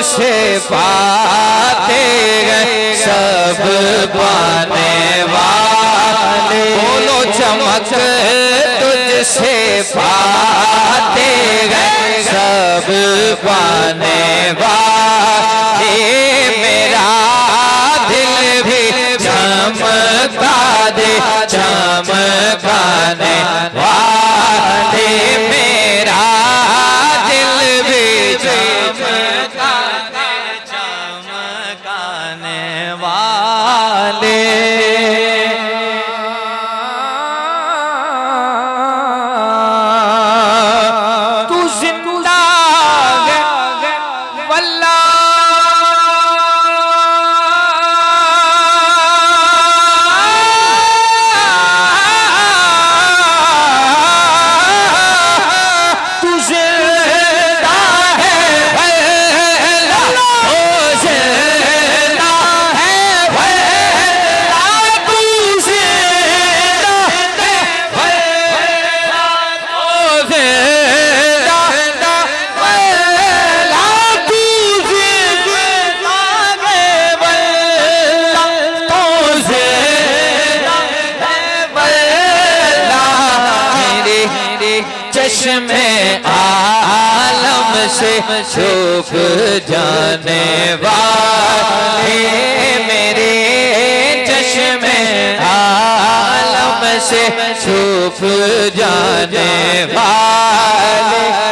तुझसे पाते हैं सब पाने वाले। बोलो चमक तुझसे पाते हैं सब पाने वाले। मेरा दिल भी चमका दे चमकाने वाले। मेरा दिल भी चमका दे चमकाने वाले। तू जिंदा है वल्लाह चश्मे आलम से छुप जाने वाले। मेरे चश्मे आलम से छुप जाने वाले।